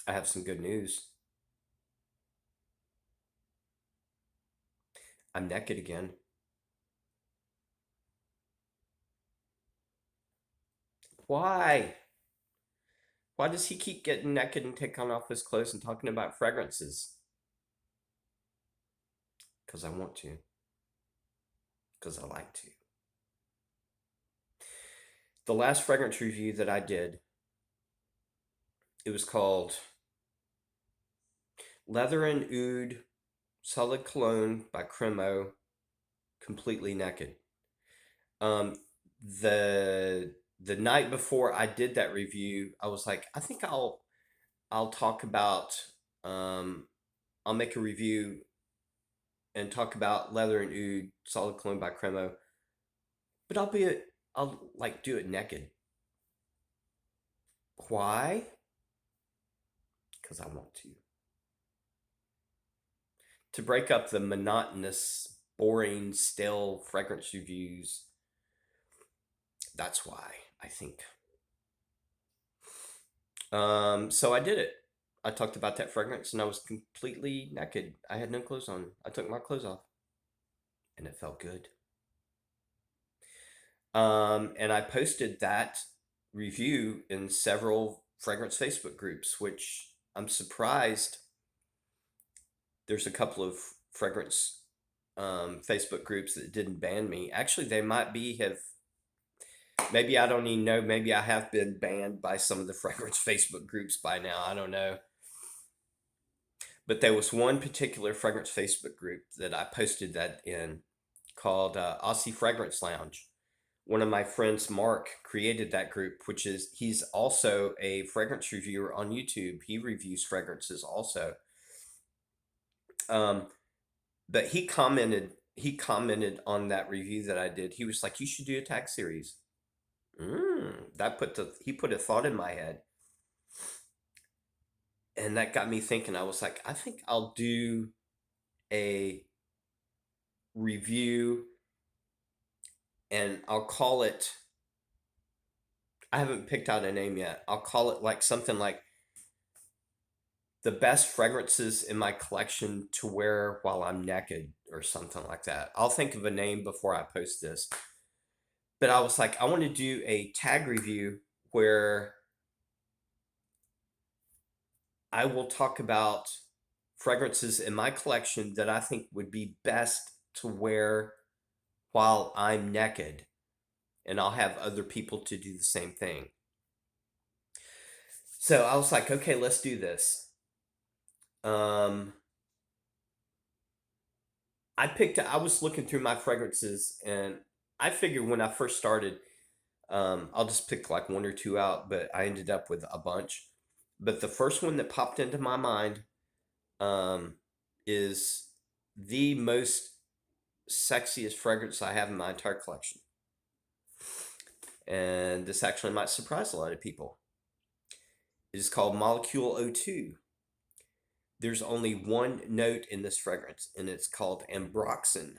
I have some good news. I'm naked again. Why? Why does he keep getting naked and taking off his clothes and talking about fragrances? Because I want to. Because I like to. The last fragrance review that I did, it was called Leather and Oud Solid Cologne by Cremo, Completely Naked. Um, the night before I did that review, I was like, I think I'll talk about um, I'll make a review and talk about Leather and Oud Solid Cologne by Cremo, but I'll like do it naked. Why? Because I want to break up the monotonous, boring, stale fragrance reviews. That's why I think. So I did it. I talked about that fragrance and I was completely naked. I had no clothes on. I took my clothes off and it felt good. And I posted that review in several fragrance Facebook groups, which I'm surprised there's a couple of fragrance Facebook groups that didn't ban me. Actually, they might be have. Maybe I don't even know. Maybe I have been banned by some of the fragrance Facebook groups by now. I don't know. But there was one particular fragrance Facebook group that I posted that in called Aussie Fragrance Lounge. One of my friends, Mark, created that group, which is he's also a fragrance reviewer on YouTube. He reviews fragrances also. Um, but he commented on that review that I did. He was like, "You should do a tag series." He put a thought in my head, and that got me thinking. I was like, I think I'll do a review, and I'll call it. I haven't picked out a name yet. I'll call it like something like the best fragrances in my collection to wear while I'm naked or something like that. I'll think of a name before I post this. But I was like, I want to do a tag review where I will talk about fragrances in my collection that I think would be best to wear while I'm naked. And I'll have other people to do the same thing. So I was like, okay, let's do this. Um, I was looking through my fragrances and I figured when I first started, I'll just pick like one or two out, but I ended up with a bunch. But the first one that popped into my mind um, is the most sexiest fragrance I have in my entire collection. And this actually might surprise a lot of people. It is called Molecule O2. There's only one note in this fragrance, and it's called ambroxan.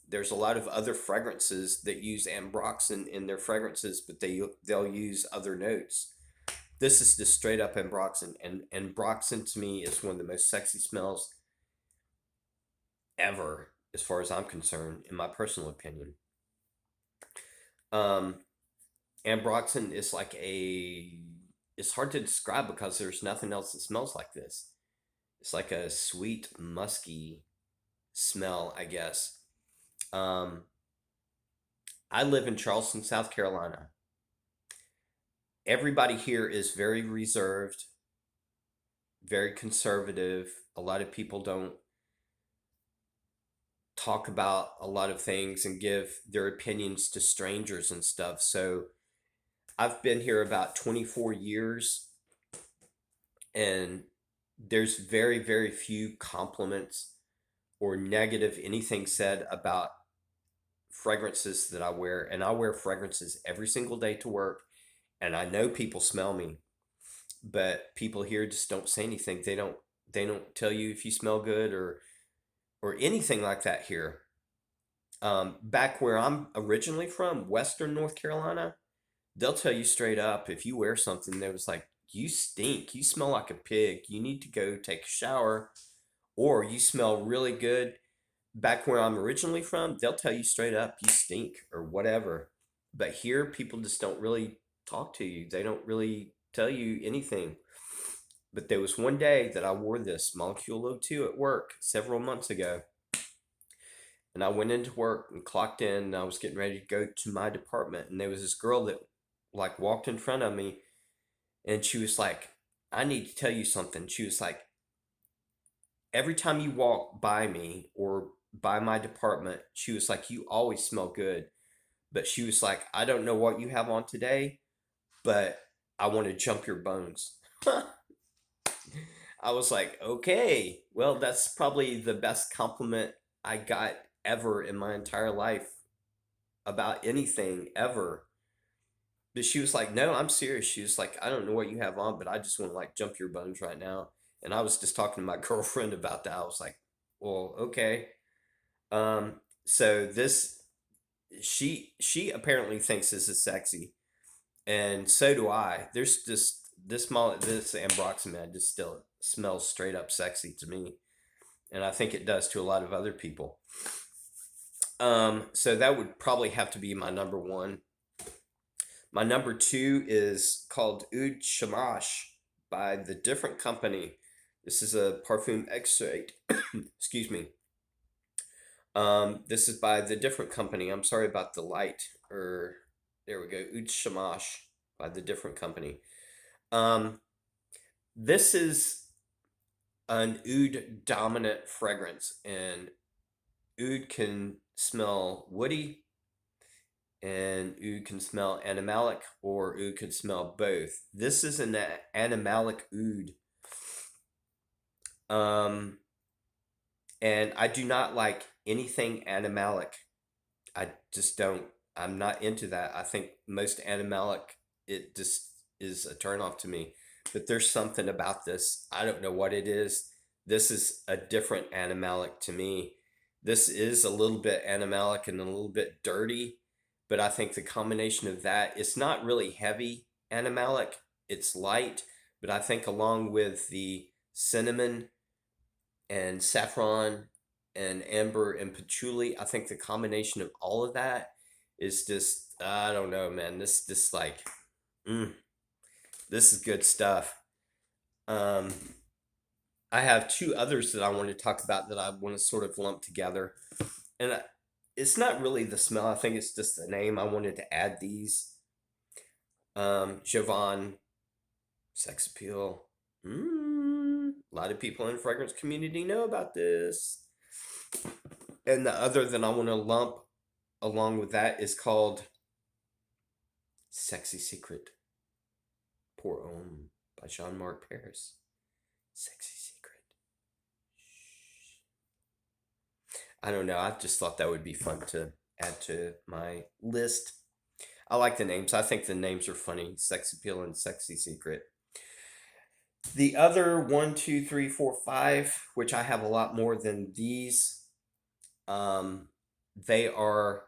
There's a lot of other fragrances that use ambroxan in their fragrances, but they'll use other notes. This is just straight up ambroxan, and ambroxan to me is one of the most sexy smells ever, as far as I'm concerned, in my personal opinion. Um, ambroxan is like a it's hard to describe because there's nothing else that smells like this. It's like a sweet, musky smell, I guess. Um, I live in Charleston, South Carolina. Everybody here is very reserved, very conservative. A lot of people don't talk about a lot of things and give their opinions to strangers and stuff. So I've been here about 24 years and there's very, very few compliments or negative anything said about fragrances that I wear. And I wear fragrances every single day to work. And I know people smell me, but people here just don't say anything. They don't tell you if you smell good or anything like that here. Back where I'm originally from, Western North Carolina, they'll tell you straight up if you wear something that was like, you stink, you smell like a pig, you need to go take a shower, or you smell really good. Back where I'm originally from, they'll tell you straight up, you stink or whatever. But here, people just don't really talk to you. They don't really tell you anything. But there was one day that I wore this Molecule O2 at work several months ago. And I went into work and clocked in, and I was getting ready to go to my department. And there was this girl that like walked in front of me, and she was like, I need to tell you something. She was like, every time you walk by me or by my department, she was like, you always smell good. But she was like, I don't know what you have on today, but I want to jump your bones. I was like, okay, well, that's probably the best compliment I got ever in my entire life about anything ever. But she was like, no, I'm serious. She was like, I don't know what you have on, but I just want to like jump your bones right now. And I was just talking to my girlfriend about that. I was like, well, okay. Um, so this she apparently thinks this is sexy, and so do I. There's just this ambroxamad just still smells straight up sexy to me, and I think it does to a lot of other people. So that would probably have to be my number one. My number two is called Oud Shamash by the Different Company. This is a parfum extract. Excuse me. This is by the Different Company. I'm sorry about the light. Or there we go. Oud Shamash by the Different Company. Um, this is an oud dominant fragrance, and oud can smell woody, and oud can smell animalic, or oud can smell both. This is an animalic oud. Um, and I do not like anything animalic. I just don't. I'm not into that. I think most animalic, it just is a turnoff to me. But there's something about this. I don't know what it is. This is a different animalic to me. This is a little bit animalic and a little bit dirty, but I think the combination of that, it's not really heavy animalic. It's light, but I think along with the cinnamon and saffron and amber and patchouli, I think the combination of all of that is just, I don't know, man. This just like, mm, this is good stuff. Um, I have two others that I want to talk about that I want to sort of lump together, and it's not really the smell. I think it's just the name. I wanted to add these. Jovan, sex appeal. A lot of people in the fragrance community know about this. And the other that I want to lump along with that is called Sexy Secret. Pour Homme by Jean-Marc Paris. Sexy Secret. I don't know. I just thought that would be fun to add to my list. I like the names. I think the names are funny. Sex Appeal and Sexy Secret. The other one, two, three, four, five, which I have a lot more than these. They are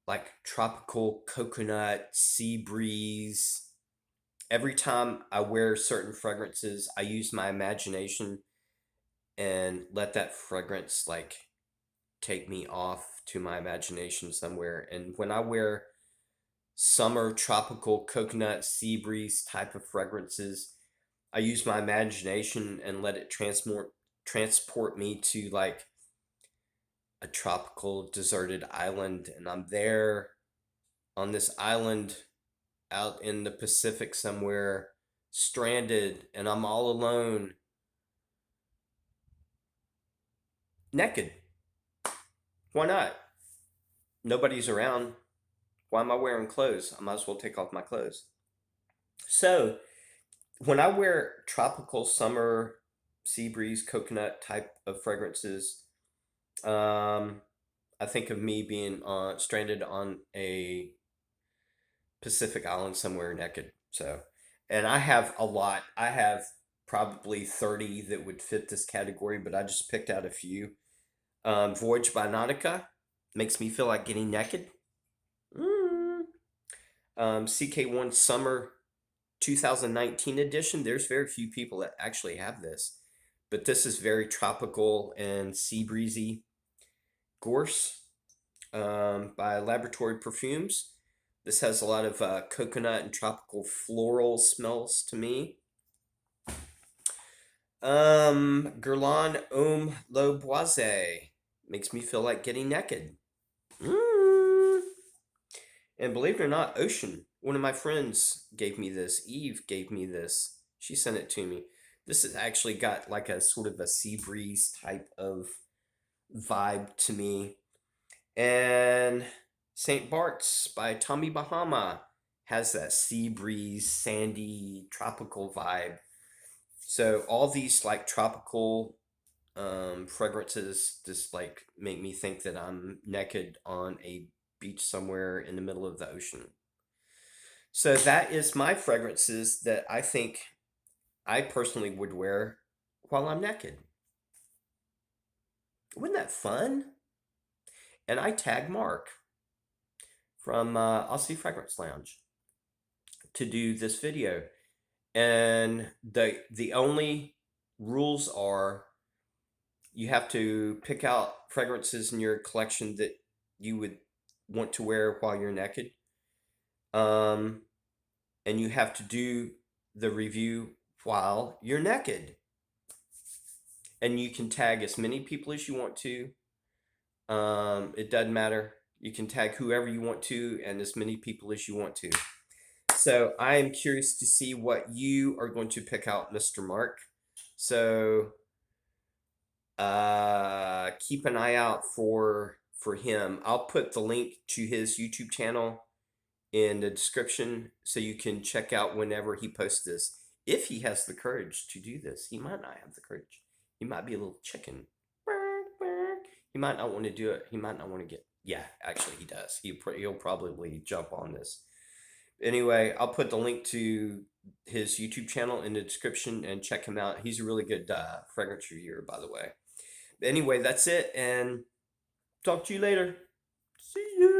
like tropical coconut, sea breeze. Every time I wear certain fragrances, I use my imagination and let that fragrance like take me off to my imagination somewhere. And when I wear summer tropical coconut sea breeze type of fragrances, I use my imagination and let it transport me to like a tropical deserted island, and I'm there on this island out in the Pacific somewhere, stranded, and I'm all alone, naked. Why not? Nobody's around. Why am I wearing clothes? I might as well take off my clothes. So, when I wear tropical summer sea breeze coconut type of fragrances, I think of me being stranded on a Pacific island somewhere naked. So, and I have a lot. I have probably 30 that would fit this category, but I just picked out a few. Voyage by Nautica makes me feel like getting naked. CK1 Summer 2019 edition. There's very few people that actually have this, but this is very tropical and sea breezy. Gorse by Laboratory Perfumes. This has a lot of coconut and tropical floral smells to me. Guerlain Homme Le Boise makes me feel like getting naked. Mm. And believe it or not, Ocean, one of my friends gave me this. Eve gave me this. She sent it to me. This has actually got like a sort of a sea breeze type of vibe to me. And St. Bart's by Tommy Bahama has that sea breeze, sandy, tropical vibe. So all these like tropical fragrances just like make me think that I'm naked on a beach somewhere in the middle of the ocean. So that is my fragrances that I think I personally would wear while I'm naked. Wouldn't that fun? And I tag Mark from Aussie Fragrance Lounge to do this video. And the only rules are you have to pick out fragrances in your collection that you would want to wear while you're naked. And you have to do the review while you're naked. And you can tag as many people as you want to. It doesn't matter. You can tag whoever you want to and as many people as you want to. So I am curious to see what you are going to pick out, Mr. Mark. So keep an eye out for him. I'll put the link to his YouTube channel in the description so you can check out whenever he posts this. If he has the courage to do this, he might not have the courage. He might be a little chicken. He might not want to do it. He might not want to get. Yeah, actually, he does. He'll probably jump on this. Anyway, I'll put the link to his YouTube channel in the description and check him out. He's a really good fragrance reviewer, by the way. Anyway, that's it, and talk to you later. See you.